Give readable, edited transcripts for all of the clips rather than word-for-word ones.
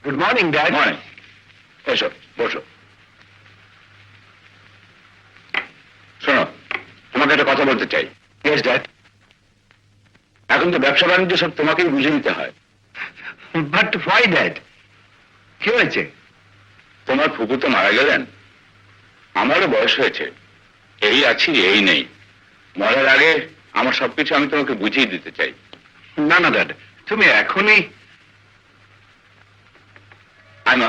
Good morning dad. Morning. এসো বসো। শোনো, তোমাকে একটা কথা বলতে চাই। Yes dad. এখন তো ব্যবসা বাণিজ্য সব তোমাকেই বুঝে নিতে হয়। But why dad? কি হয়েছে? তোমার ফুপু তো মারা গেলেন, আমারও বয়স হয়েছে, এই আছি এই নেই। মরার আগে আমার সবকিছু আমি তোমাকে বুঝিয়ে দিতে চাই। না না ড্যাড, তুমি এখনই। আইমা,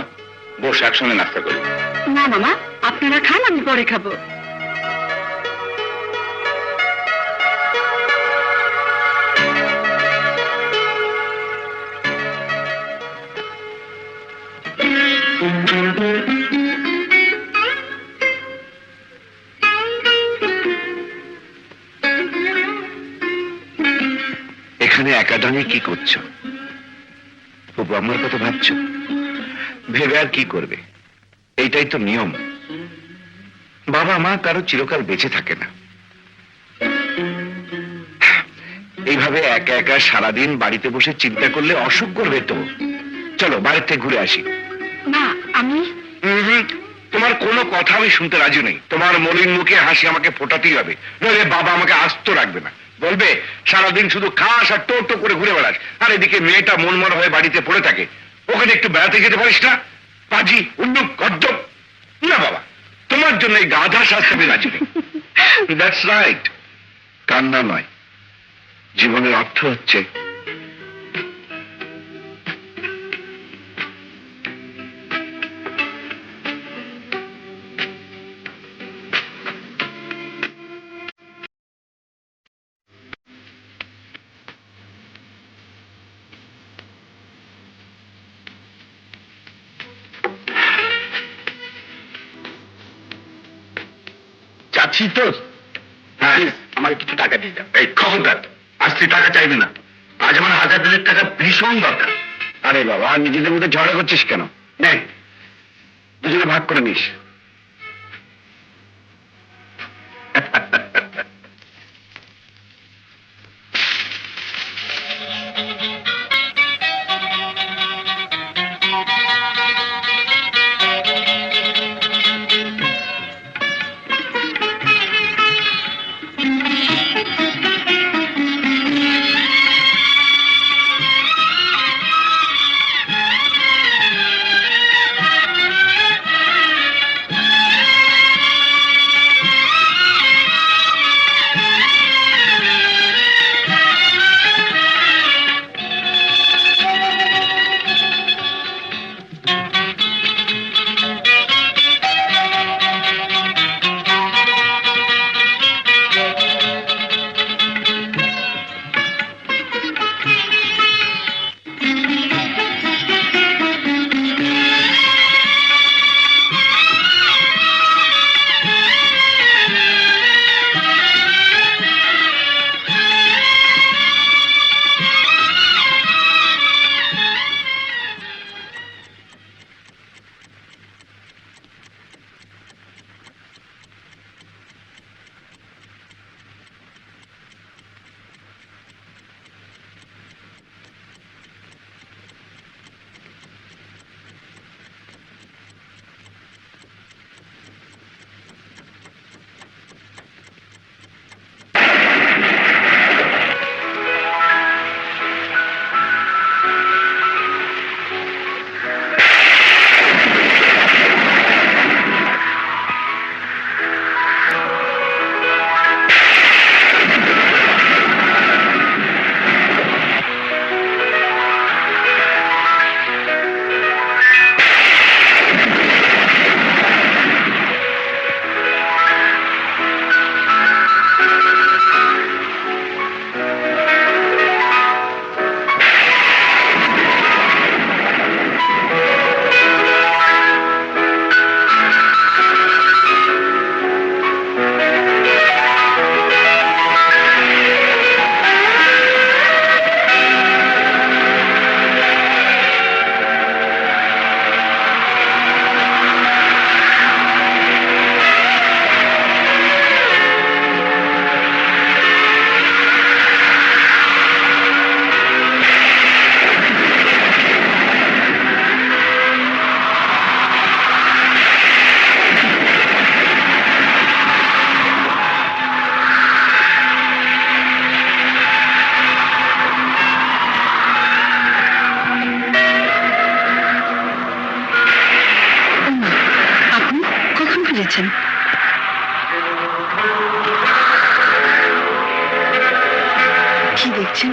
বস, একসঙ্গে নাস্তা করি। না মামা, আপনারা খান, আমি পরে খাবো। এখানে একা দাঁড়িয়ে কি করছো? ফুপু আমার কথা ভাবছো? ভেবে আর কি করবে, এইটাই তো নিয়ম। বাবা মা কারো চিরকাল বেঁচে থাকে না। এইভাবে একা একা সারাদিন বাড়িতে বসে চিন্তা করলে অসুখ করবে তো। চলো বাইরে থেকে ঘুরে আসি। না, আমি তোমার কোনো কথা আমি শুনতে রাজি নেই। তোমার মলিন মুখে হাসি আমাকে ফোটাতেই হবে, নইলে বাবা আমাকে আস্ত রাখবে না। বলবে সারাদিন শুধু খাস আর টো টো করে ঘুরে বেড়াস, আর এদিকে মেয়েটা মনমরা হয়ে বাড়িতে পড়ে থাকে। ওখানে একটু বেড়াতে যেতে পারিস না? পাজি, উন্নুক, গদ্দপ। না বাবা, তোমার জন্য এই গাধা শাস্তি আমি রাজি নেই। That's right. কান্না নয়, জীবনের অর্থ হচ্ছে যাচ্ছি তো। হ্যাঁ, আমাকে কিছু টাকা দিয়ে দাও। এই খবরদার, আজ তুই টাকা চাইবি না। আজ আমার 1000 টাকা ভীষণ দরকার। আরে বাবা, নিজেদের মধ্যে ঝগড়া করছিস কেন? নে, দুজনে ভাগ করে নিস। দিয়েছেন। কি দেখছেন?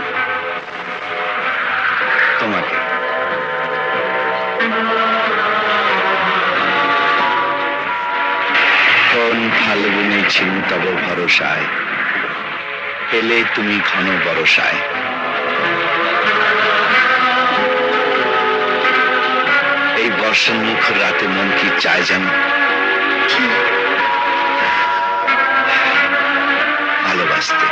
তোমাকে। কোন ফাল্গুনে ছিল তব ভরসায়, পেলে তুমি ঘন বরসায়। এই বর্ষণমুখ রাতে মন কি চায় যেন ভালোবাসতে।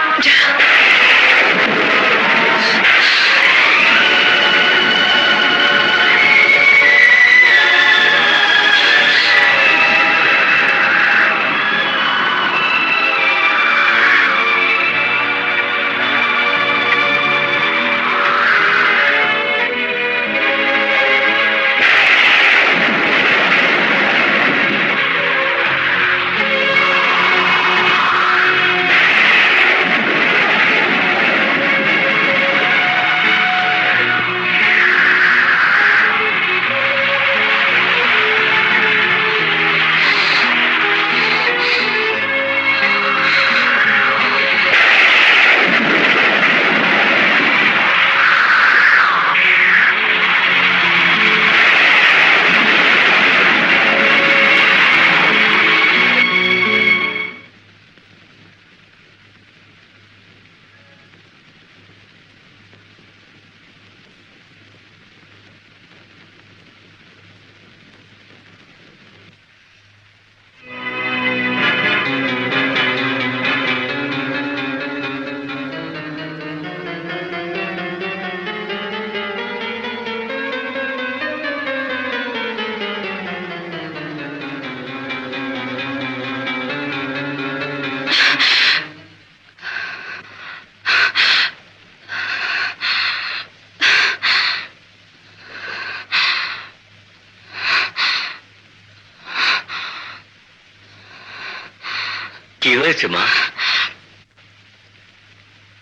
কি হয়েছে মা?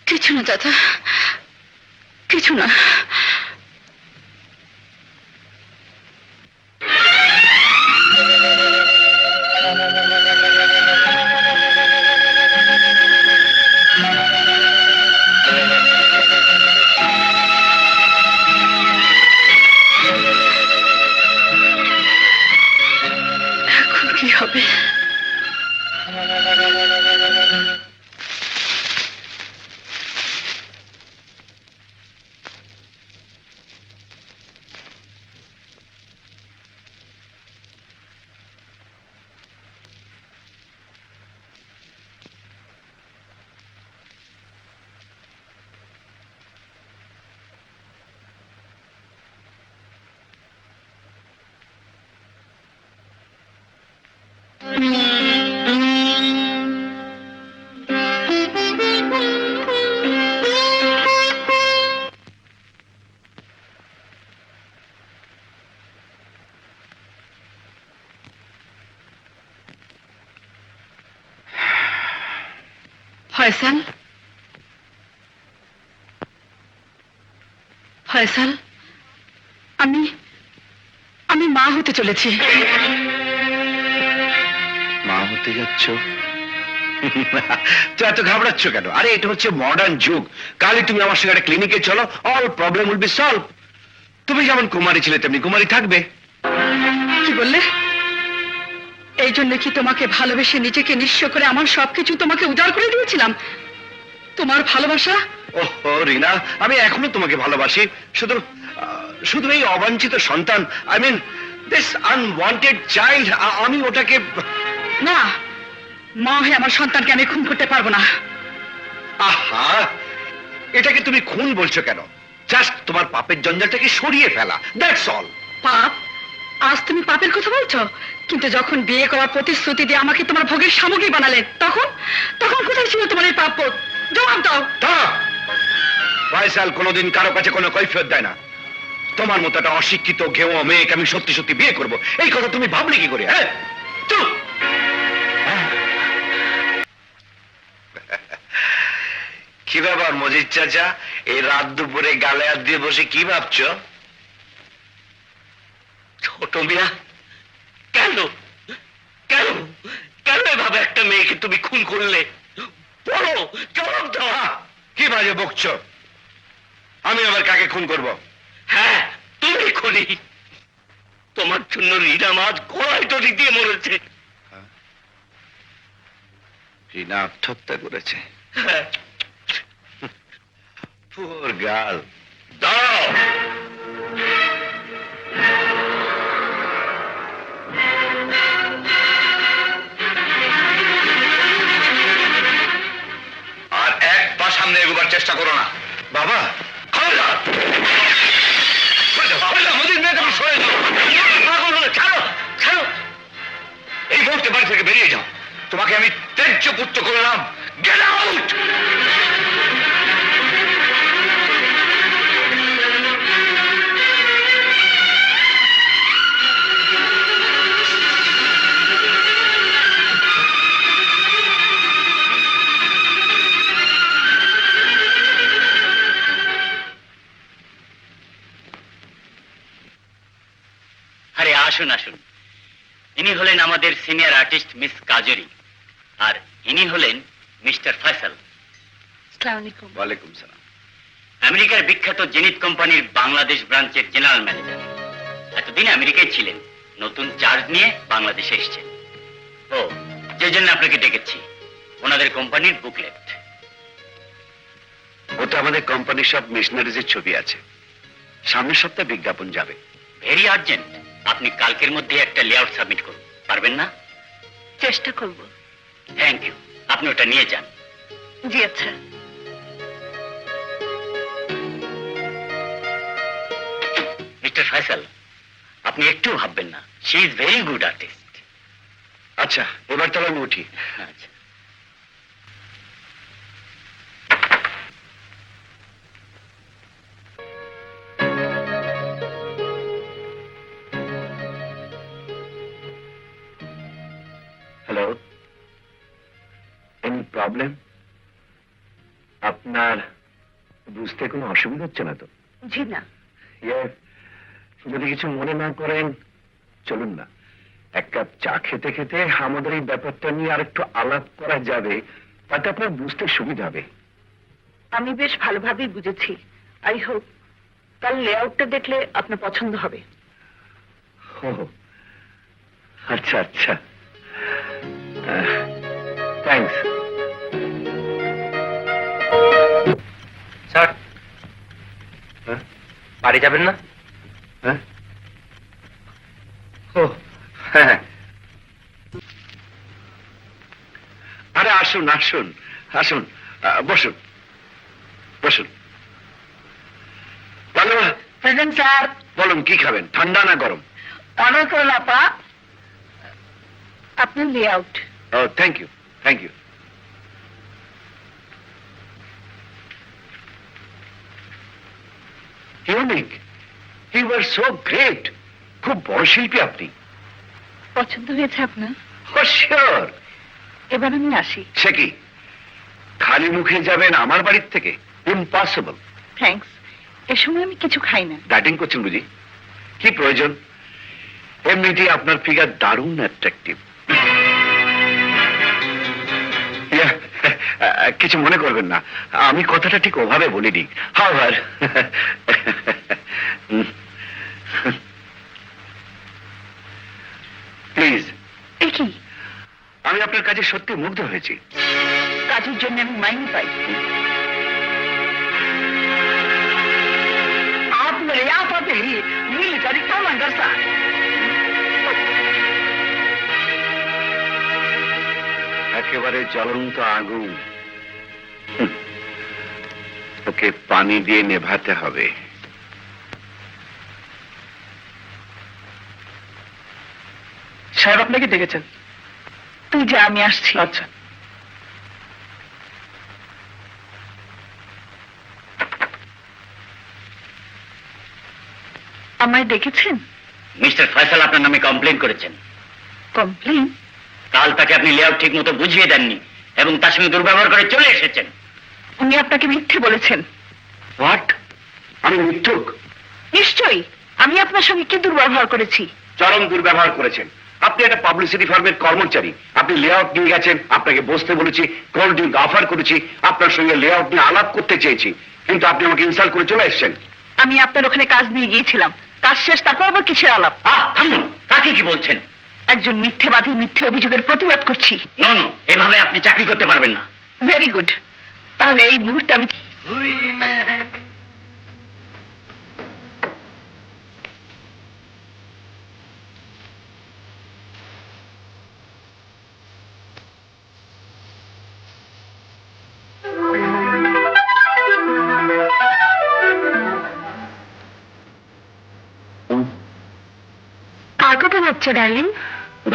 কিছু না দাদা, কিছু না। এখন কি হবে? ফয়সাল, ফয়সাল, আমি মা হতে চলেছি। মা হতে যাচ্ছ? তো এত ঘাবড়াচ্ছ কেন? আরে এটা হচ্ছে মডার্ন যুগ। কালই তুমি আমার সঙ্গে একটা ক্লিনিকে চলো, all problem will be solve. তুমি যেমন কুমারী ছিলে তেমনি কুমারী থাকবে। কি বললে? এই জন্য কি তোমাকে ভালোবেসে নিজেকে নিঃস্ব করে আমার সবকিছু তোমাকে উজাড় করে দিয়েছিলাম? তোমার ভালোবাসা? ওহো রিনা, আমি এখনো তোমাকে ভালোবাসি। শুধু শুধু এই অবাঞ্ছিত সন্তান, I mean this unwanted child, আমি ওটাকে... না, মা হয়ে আমার সন্তানকে আমি খুন করতে পারবো না। আহা, এটাকে তুমি খুন বলছো কেন? জাস্ট তোমার পাপের জঞ্জালটাকে সরিয়ে ফেলা, দ্যাটস অল। পাপ? আজ তুমি পাপের কথা বলছো, কিন্তু যখন বিয়ে করার প্রতিশ্রুতি দিয়ে আমাকে তোমার ভোগের সামগ্রী বানালে, তখন তখন কোথায় ছিল তোমার এই পাপ বোধ? জবাব দাও। ফয়সাল কোনোদিন কারো কাছে কোনো কৈফিয়ত দেয় না। তোমার মতো একটা অশিক্ষিত ঘেও মেয়েকে আমি সত্যি সত্যি বিয়ে করব, এই কথা তুমি ভাবলে কি করে? হ্যাঁ, চুপ। কি ব্যাপার মজিদ চাচা, এই রাত দুপুরে গালে হাত দিয়ে বসে কি ভাবছো? ছোট মিয়া, কেন কেন কেন এভাবে একটা মেয়েকে তুমি খুন করলে? বলো, জবাব দাও। কি বাজে বকছ? আমি আবার কাকে খুন করব? হ্যাঁ, তুমি খুনি। তোমার জন্য রিনা মাছ গলায় দড়ি দিয়ে মরেছে। রিনা আত্মহত্যা করেছে? হ্যাঁ। Poor girl. দাঁড়াও। আর এক পা সামনে এগোবার চেষ্টা করো না। বাবা, খবরদার! আমাদের মেয়েকে আমি সরে যাও। ছাড়ো, ছাড়ো। এই মুহূর্তে বাড়ি থেকে বেরিয়ে যাও। তোমাকে আমি ত্যায্য পুত্র করলাম। Get out! আরে আসুন আসুন, ইনি হলেন আমাদের সিনিয়র আর্টিস্ট মিস কাজরি, আর ইনি হলেন মিস্টার ফয়সাল। আসসালামু আলাইকুম। ওয়ালাইকুম সালাম। আমেরিকার বিখ্যাত জেনিত কোম্পানির বাংলাদেশ ব্রাঞ্চের জেনারেল ম্যানেজার। এতদিন আমেরিকায় ছিলেন, নতুন চার্জ নিয়ে বাংলাদেশে এসেছেন। ও, যে জন্য আপনাকে ডেকেছি, ওনাদের কোম্পানির বুকলেট। ওটা আমাদের কোম্পানির সব মিশনারিজের ছবি আছে। সামনের সপ্তাহে বিজ্ঞাপন যাবে। ভেরি আর্জেন্ট, আপনি কালকের মধ্যে একটা লেআউট সাবমিট করুন, পারবেন না? চেষ্টা করব। থ্যাংক ইউ, আপনি ওটা নিয়ে যান। জি আচ্ছা। মিস্টার ফয়সাল, আপনি একটু ভাববেন না, she is very good artist. আচ্ছা, এবার তাহলে আমি উঠি। আচ্ছা। Hello, any problem? আপনার বুঝতে কোনো অসুবিধা হচ্ছে না তো? জি না। Yes, যদি কিছু মনে না করেন, চলুন না এক কাপ চা খেতে খেতে আমাদের এই ব্যাপারটা নিয়ে আর একটু আলাপ করা যাবে, তাতে আপনার বুঝতে সুবিধা হবে। আমি বেশ ভালোভাবেই বুঝেছি। আই হোপ কাল লেআউটটা দেখলে আপনার পছন্দ হবে। ও আচ্ছা আচ্ছা, থ্যাঙ্কস। স্যার, বাড়ি যাবেন না? হ্যাঁ, ও হ্যাঁ, আরে আসুন আসুন আসুন, বসুন বসুন। বলো, প্রেজেন্ট স্যার। বলুন কি খাবেন, ঠান্ডা না গরম? অর্ডার করুন আপা। আপনার লেআউট। ও thank you, thank you. Unique, you are so great. খুব বড় শিল্পী আপনি। পছন্দ হয়েছে আপনার? ও শিওর। এবার আমি আসি। সে কি, খালি মুখে যাবেন আমার বাড়ির থেকে? ইম্পসিবল। থ্যাঙ্কস। এ সময় আমি কিছু খাই না। ব্যাটিং করছেন বুঝি? কি প্রয়োজন? এমনিতেই আপনার ফিগার দারুণ অ্যাট্রাকটিভ। কিছু মনে করবেন না, আমি কথাটা ঠিক ওভাবে বলিনি। হাওয়ার প্লিজ। এ কি? আমি আপনার কাছে সত্যি মুগ্ধ হয়েছি। কাজের জন্য আমি মাইনে পাই। আপনার এই আপাতে মিলিটারি কমান্ডার স্যার। একেবারে জ্বলন্ত আগুন। ওকে পানি দিয়ে নেভাতে হবে। সাহেব আপনাকে ডেকেছেন। তুই যা, আমি আসছি। আচ্ছা। আমায় ডেকেছেন? মিস্টার ফয়সাল আপনার নামে কমপ্লেন করেছেন। কমপ্লেন? কাল তাকে আপনি লেআউট ঠিক মতো বুঝিয়ে দেননি এবং তার সঙ্গে দুর্ব্যবহার করে চলে এসেছেন। উনি আপনাকে মিথ্যে বলেছেন। হোয়াট? আমি মিথ্যুক? নিশ্চয়ই। আমি আপনার সঙ্গে কি দুর্ব্যবহার করেছি? চরম দুর্ব্যবহার করেছেন। আপনি একটা পাবলিসিটি ফার্মের কর্মচারী, আপনি লেআউট নিয়ে গেছেন, আপনাকে বসতে বলেছি, কোল্ড ড্রিঙ্ক অফার করেছি, আপনার সঙ্গে লেআউট নিয়ে আলাপ করতে চেয়েছি, কিন্তু আপনি আমাকে ইনসাল্ট করে চলে এসেছেন। আমি আপনার ওখানে কাজ নিয়ে গিয়েছিলাম, কাজ শেষ, তারপর আবার কিসের আলাপ? থামুন, কাকে কি বলছেন? একজন মিথ্যেবাদী মিথ্যে অভিযোগের প্রতিবাদ করছি। নো নো, এভাবে আপনি চাকরি করতে পারবেন না। ভেরি গুড, তাহলে এই মুহূর্তে আমি আর কত ভাবছো ডার্লিং?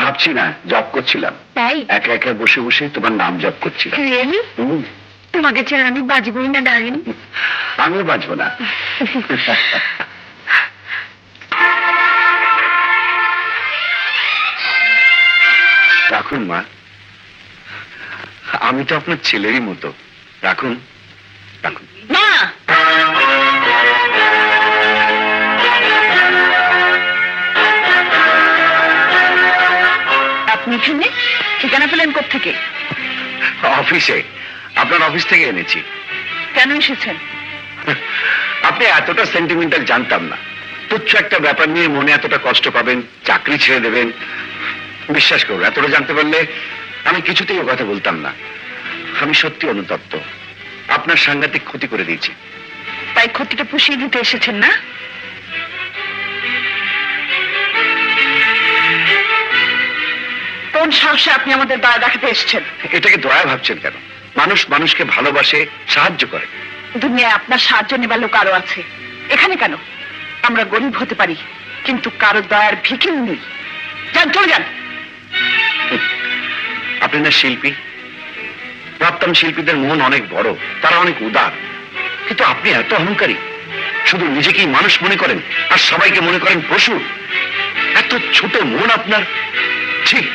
ভাবছি না, জব করছিলাম, তাই? একা একা বসে বসে তোমার নাম জপ করছিলাম। রিয়েলি? হুম, তোমাকে ছেড়ে আমি বাঁচবই না ডার্লিং। আমিও বাঁচবো না। রাখুন মা, আমি তো আপনার ছেলেরই মতো। রাখুন রাখুন। না, আপনি এখানে ঠিকানা পেলেন কোত্থেকে? অফিসে, আপনার অফিস থেকে এনেছি। কেন এসেছেন? আপনি এতটা সেন্টিমেন্টাল জানতাম না। তুচ্ছ একটা ব্যাপার নিয়ে মনে এতটা কষ্ট পাবেন, চাকরি ছেড়ে দেবেন, বিশ্বাস করুন এতটা জানতে পারলে আমি কিছুতেই ও কথা বলতাম না। আমি সত্যি অনুতপ্ত, আপনার সাংঘাতিক ক্ষতি করে দিয়েছি। তাই ক্ষতিটা পুষিয়ে দিতে এসেছেন না? কোন সাহসে আপনি আমাদের দয়া দেখাতে এসেছেন? এটাকে দয়া ভাবছেন কেন? মানুষ মানুষকে ভালোবাসে, সাহায্য করে। দুনিয়ায় আপনার সাহায্য নেবার লোক আরো আছে, এখানে কেন? আমরা গরিব হতে পারি, কিন্তু কারো দয়ার ভিখিরি নেই। যান, চলে যান। আপনি না শিল্পী, প্রাক্তন শিল্পীদের মন অনেক বড়, তারা অনেক উদার, কিন্তু আপনি এত অহংকারী, শুধু নিজেকেই মানুষ মনে করেন আর সবাইকে মনে করেন পশু। এত ছোট মন আপনার, ঠিক।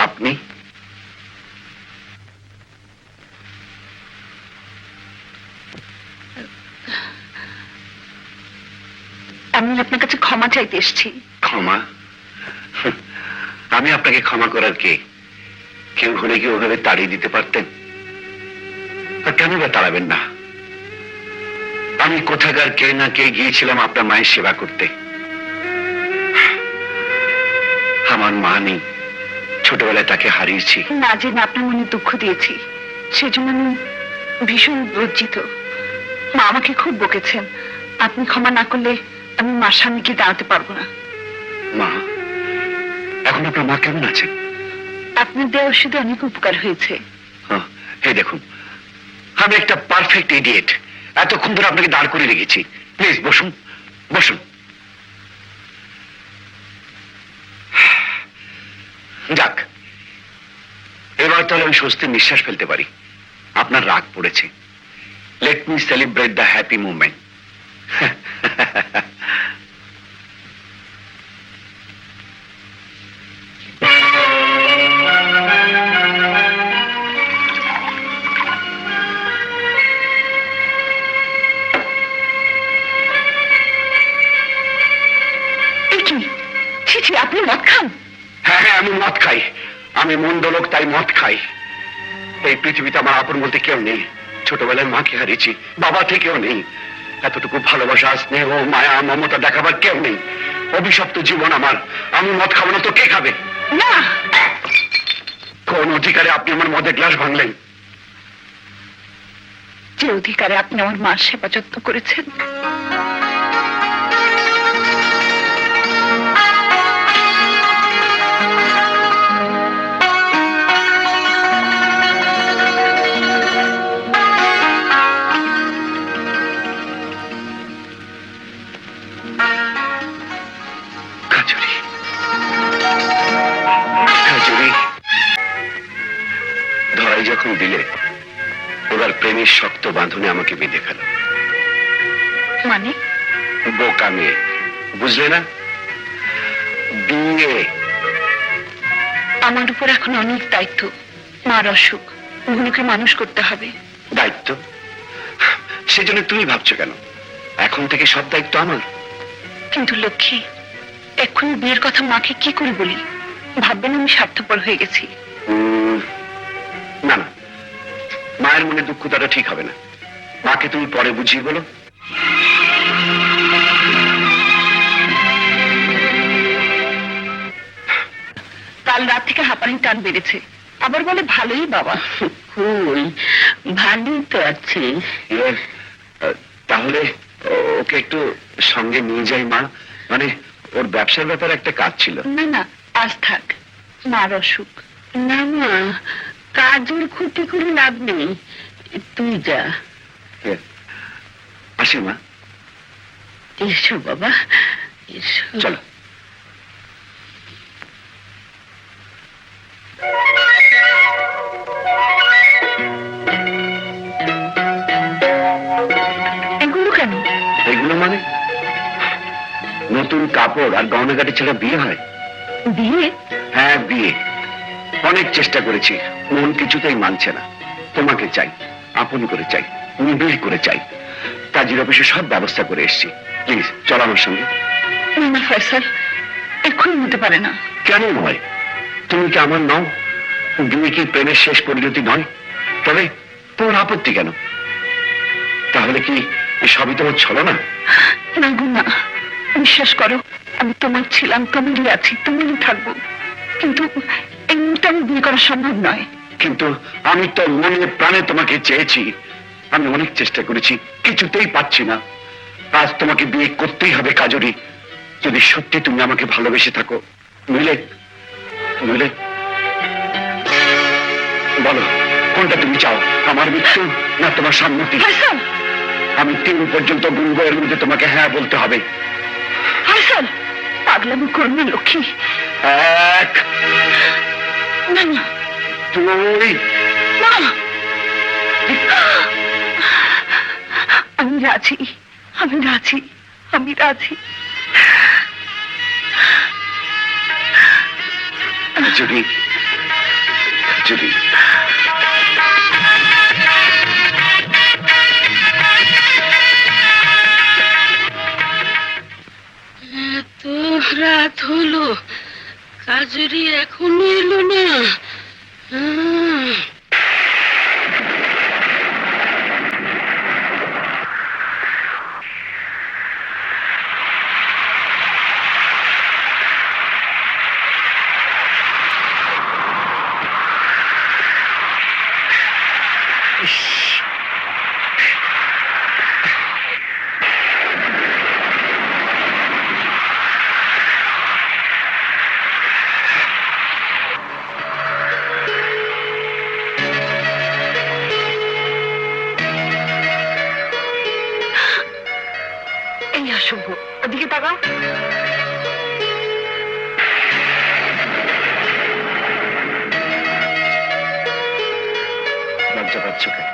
আপনি আমি আপনার কাছে ক্ষমা চাইতে এসেছি। ক্ষমা? আমি আপনাকে ক্ষমা করার কে? কেউ হলে কি ওভাবে তাড়িয়ে দিতে পারতেন? আর কেন বা তাড়াবেন না? আমি কোথাকার কে না কে গিয়েছিলাম আপনার মায়ের সেবা করতে। আমার মা নেই, ছোটবেলায় তাকে হারিয়েছি। না জেনে আপনার মনে দুঃখ দিয়েছি, সেজন্য আমি ভীষণ লজ্জিত। মা আমাকে খুব বকেছেন, আপনি ক্ষমা না করলে আমি মার সামনে গিয়ে দাঁড়াতে পারবো না। মা, এখন আপনার মা কেমন আছেন? আপনার দেওয়া ওষুধে অনেক উপকার হয়েছে। এই দেখুন, আমি একটা পারফেক্ট ইডিয়েট, এতক্ষণ ধরে আপনাকে দাঁড় করে রেখেছি। প্লিজ বসুন, বসুন। যাক, এবার তাহলে আমি স্বস্তির নিঃশ্বাস ফেলতে পারি। আপনার রাগ পড়েছে। Let me celebrate the happy movement. আপনি মদ খান? হ্যাঁ হ্যাঁ, আমি মদ খাই। আমি মন্দ লোক, তাই মদ খাই। এই পৃথিবীতে আমার আপন বলতে কেউ নেই। ছোটবেলায় মাকে হারিয়েছি, বাবা থেকেও নেই। এতটুকু ভালোবাসা, স্নেহ, মায়া, মমতা দেখাবার কেউ নেই। অভিশপ্ত জীবন আমার। আমি মদ খাবো না তো কে খাবে? না। কোন অধিকারে আপনি আমার মদের গ্লাস ভাঙলেন? যে অধিকারে আপনি আমার মার সেবা যত্ন করেছেন। ধরাই যখন দিলে, এবার প্রেমের শক্ত বাঁধনে আমাকে বেঁধে ফেলো। মানে? বোকা মেয়ে, বুঝলে না? বিয়ে। আমার উপর এখন অনেক দায়িত্ব। মার অসুখ, বুনুকে মানুষ করতে হবে। দায়িত্ব? সেজন্য তুমি ভাবছো কেন? এখন থেকে সব দায়িত্ব আমার। কিন্তু লক্ষ্মী, এক্ষুনি বিয়ের কথা মাকে কি করে বলি? ভাববেন আমি স্বার্থপর হয়ে গেছি। না না, মায়ের মনে দুঃখ দেওয়াটা ঠিক হবে না। মাকে তুমি পরে বুঝিয়ে বলো। কাল রাত থেকে হাঁপানির টান বেড়েছে, আবার বলে ভালোই বাবা। কই, ভালোই তো আছে। তাহলে ওকে একটু সঙ্গে নিয়ে যাই মা, মানে ওর ব্যবসার ব্যাপারে একটা কাজ ছিল। না না, আজ থাক, মার অসুখ। না মা, কাজের ক্ষতি করে লাভ নেই, তুই যা। আসি মা। এসো বাবা, এসো। চলো। এগুলো কেন? এগুলো মানে নতুন কাপড় আর গহনাগাটি ছাড়া বিয়ে হয়? বিয়ে? হ্যাঁ বিয়ে। অনেক চেষ্টা করেছি, মন কিছুতেই মানছে না। তোমাকে চাই, আপন করে চাই, নিবিড় করে চাই। কাজের অফিসে সব ব্যবস্থা করে এসেছি। প্লিজ চল আমার সঙ্গে। না না ফয়সাল, এক্ষুনি হতে পারে না। কেন নয়? তুমি কি আমার নও? বিয়ে কি প্রেমের শেষ পরিণতি নয়? তবে তোমার আপত্তি কেন? তাহলে কি সবই তোমার ছলো না? না গো না, বিশ্বাস করো, আমি তোমার ছিলাম, তোমারই আছি, তোমারই থাকবো। কিন্তু এই মুহূর্তে আমি বিয়ে করা সম্ভব নয়। কিন্তু আমি তো মনে প্রাণে তোমাকে চেয়েছি। আমি অনেক চেষ্টা করেছি, কিছুতেই পাচ্ছি না। আজ তোমাকে বিয়ে করতেই হবে কাজরি, যদি সত্যি তুমি আমাকে ভালোবেসে থাকো। নইলে নইলে বলো, কোনটা তুমি চাও? আমার মৃত্যু না তোমার সম্মতি? ফয়সাল, আমি 3 পর্যন্ত গুনবো, এর মধ্যে তোমাকে হ্যাঁ বলতে হবে। ফয়সাল, পাগলামি করো না লক্ষ্মী। 1 না না 2 না, আমি রাজি, আমি রাজি, আমি রাজি। যদি যদি এত রাত হলো, কাজুরি এখনো এলো না। এই অশুভ, ওদিকে তাকাও। লজ্জা পাচ্ছ কেন?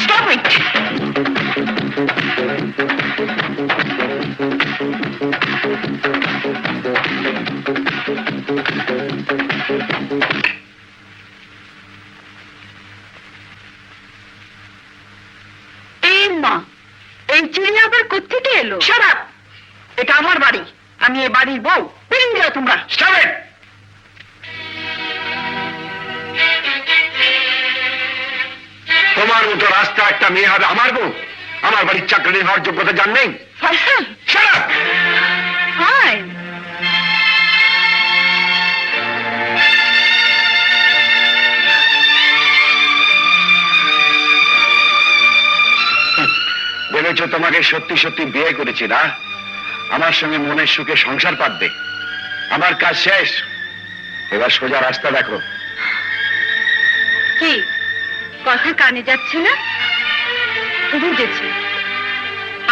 Stop it! এই মা, এই চিড়ি আবার কোত্থেকে এলো? Shut up! এটা আমার বাড়ি, আমি এই বাড়ির বউ। বেরিয়ে যাও তোমরা। Stop it! তোমার মতো রাস্তা একটা মেয়ে হবে আমার বউ? আমার বাড়ির চাকরি হওয়ার যোগ্যতা জান নেই? Faisal, Shut up! হাই। ভেবেছো তোমাকে সত্যি সত্যি বিয়ে করেছি না? আমার সঙ্গে মনের সুখে সংসার পাতবে। আমার কাজ শেষ, এবার সোজা রাস্তা দেখো। কি কথা কানে যাচ্ছে না? বুঝেছি,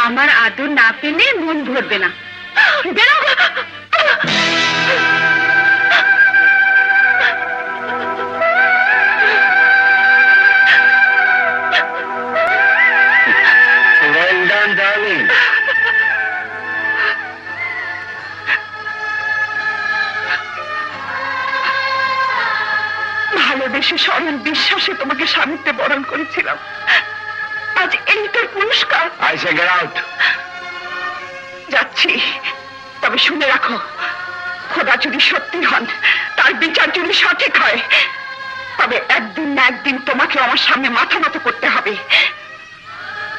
আমার আদর না পেলে মন ভরবে না। বেরো। ভালোবেসে সরল বিশ্বাসে তোমাকে স্বামীত্বে বরণ করেছিলাম, আজ এই তোর পুরস্কার। I say get out. যাচ্ছি, তবে শুনে রাখো, খোদা যদি সত্যি হন, তার বিচার যদি সঠিক হয়, তবে একদিন না একদিন তোমাকে আমার সামনে মাথা নত করতে হবে।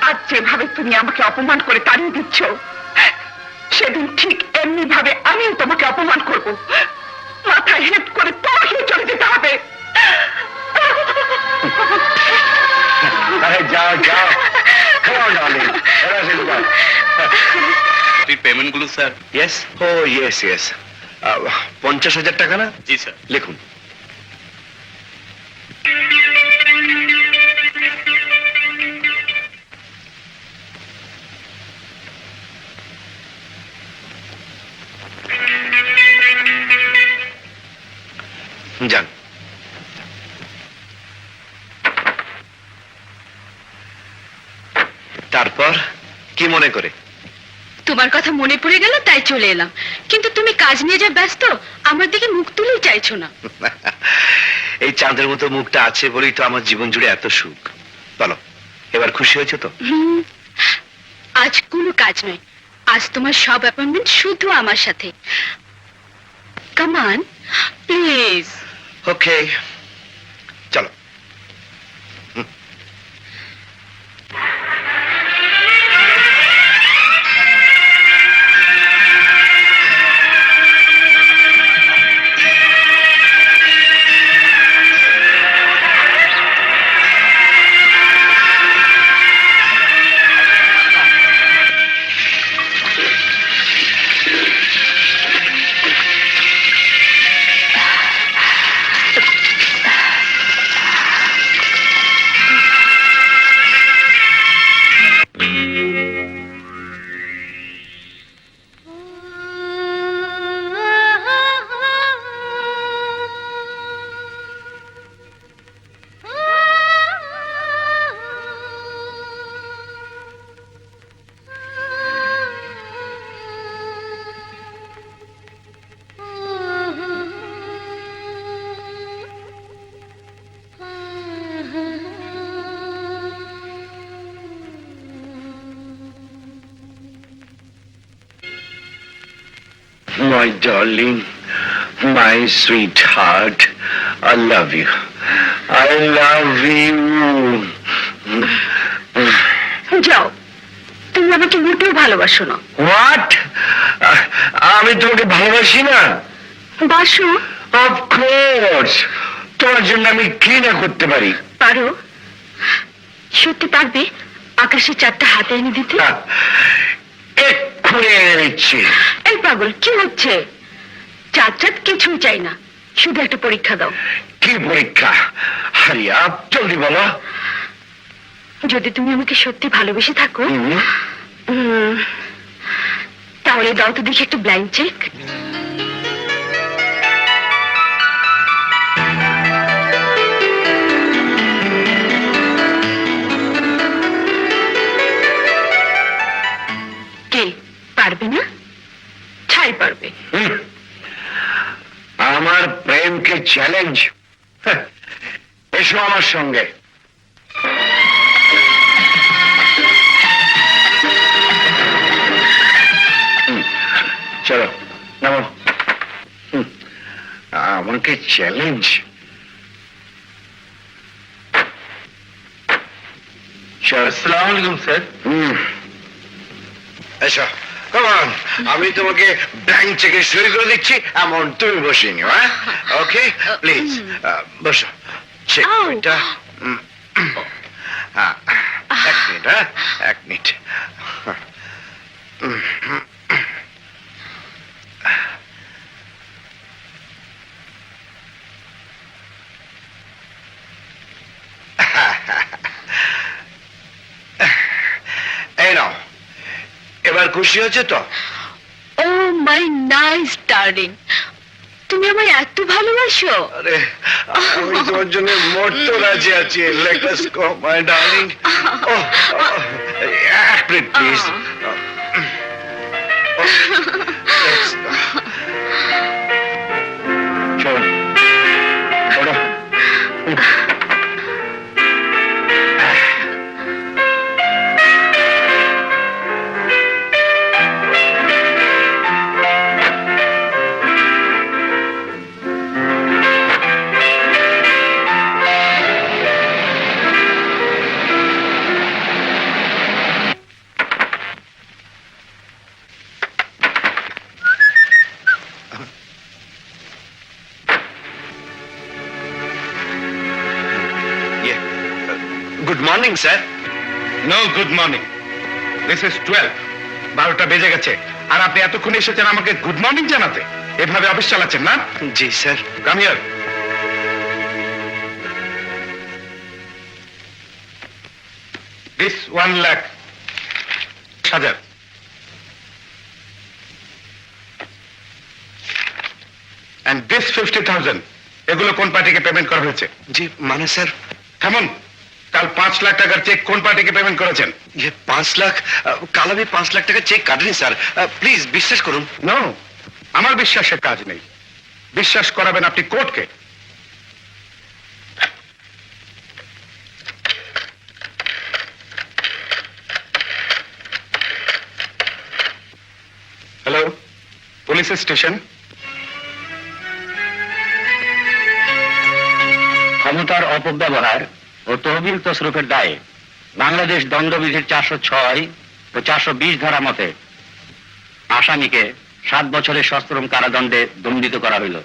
আজ যেভাবে তুমি আমাকে অপমান করে তাড়িয়ে দিচ্ছ, সেদিন ঠিক এমনি ভাবে আমিও তোমাকে অপমান করব। মাথায় হেড করে তোমাকে চলে যেতে হবে। আরে যাও যাও, come on, darling. এরা চলে যাও। পেমেন্ট গুলো sir. Yes? Oh, yes, yes. 50,000 টাকা না? জি স্যার। লিখুন। যান। তারপর কি মনে করে? তোমার কথা মনে পড়ে গেল তাই চলে এলাম, কিন্তু তুমি কাজ নিয়ে যা ব্যস্ত, আমার দিকে মুখ তুলেই চাইছো না। এই চাঁদের মতো মুখটা আছে বলেই তো আমার জীবন জুড়ে এত সুখ। বলো, এবার খুশি হয়েছে তো? আজ কোনো কাজ নয়, আজ তোমার সব অ্যাপয়েন্টমেন্ট শুধু আমার সাথে। Come on please. ওকে, চলো। My darling, my sweetheart, I love you. I love you. যাও, তুমি আমাকে মোটেও ভালোবাসো না। What? আমি তোমাকে ভালোবাসি না? বাসো? Of course. তোমার জন্য আমি ঘৃণা করতে পারি। পারো? সত্যি পারবে আকাশে চারটা হাতে এনে দিতে? এক্ষুনি এনে দিচ্ছি। এই পাগল, কি হচ্ছে? চাঁদ চাঁদ কিছুই চাই না, শুধু একটা পরীক্ষা দাও। কি পরীক্ষা? হারি আপ, জলদি বলো। যদি তুমি আমাকে সত্যি ভালোবেসে থাকো, হুম। তাহলে দাও তো দেখি একটা ব্লাইন্ড চেক। কে পারবে না? ছাই পারবে। আমার প্রেমকে চ্যালেঞ্জ? এসো আমার সঙ্গে। চলো নামো। আমাকে চ্যালেঞ্জ? আসসালামু আলাইকুম স্যার। এসো, কমান। আমি তোমাকে ব্ল্যাঙ্ক চেকে সই করে দিচ্ছি, অ্যামাউন্ট তুমি বসিয়ে নিও। হ্যাঁ, ওকে, প্লিজ বসো। চেক বইটা। এক মিনিট, হ্যাঁ, এক মিনিট। এই নাও, এবার খুশি হচ্ছে তো? ও মাই নাইস ডার্লিং, তুমি আমায় এত ভালোবাসো? আরে, আমি তোমার জন্য মরতে রাজি আছি। Let us go my darling. এক মিনিট প্লিজ। চলো, ওঠো। Good morning sir. No good morning, this is 12। 12টা বেজে গেছে আর আপনি এতক্ষণ এসেছেন আমাকে গুড মর্নিং জানাতে? এভাবে অফিস চালাচ্ছেন না? জি sir. Come here. This 1,00,000 and this 50,000 এগুলো কোন পার্টিকে পেমেন্ট করা হয়েছে? জি মানে স্যার, কেমন? কাল 5 লাখ টাকার চেক কোন পার্টিকে পেমেন্ট করেছেন? 5 লাখ? কাল আমি 5 লাখ টাকা চেক কাটিনি স্যার, প্লিজ বিশ্বাস করুন। নো, আমার বিশ্বাসের কাজ নেই। বিশ্বাস করাবেন আপনি কোর্টকে। Hello, police station. ক্ষমতার অপব্যবহার ও তহবিল তসরুফের দায়ে বাংলাদেশ দণ্ডবিধির 406 ও 420 ধারা মতে আসামিকে 7 বছরের সশ্রম কারাদণ্ডে দণ্ডিত করা হইল।